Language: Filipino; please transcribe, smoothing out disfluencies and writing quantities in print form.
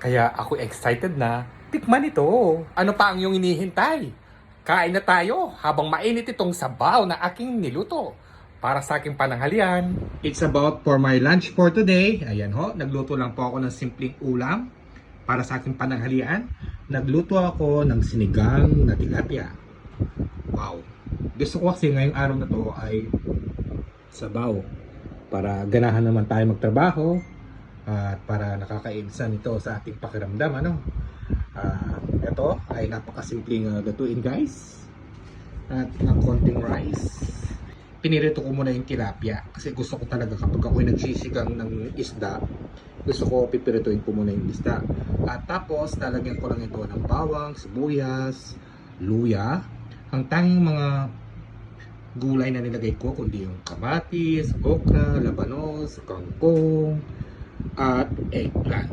Kaya ako excited na tikman ito. Ano pa ang iyong inihintay? Kain na tayo habang mainit itong sabaw na aking niluto para sa aking pananghalian. It's about for my lunch for today. Ayan ho, nagluto lang po ako ng simpleng ulam para sa aking pananghalian. Nagluto ako ng sinigang na tilapia. Wow! Gusto ko kasi ngayong araw na to ay sabaw para ganahan naman tayo magtrabaho at para nakakainsan ito sa ating pakiramdam, ano. Ito ay napakasimpleng lutuin, guys, at ng konting rice. Pinirito ko muna yung tilapia kasi gusto ko talaga kapag ako'y nagsisigang ng isda, gusto ko pipirituin ko muna yung isda. At tapos lalagyan ko lang ito ng bawang, sibuyas, luya. Ang tanging mga gulay na nilagay ko kundi yung kamatis, okra, labanos, kangkong at eggplant.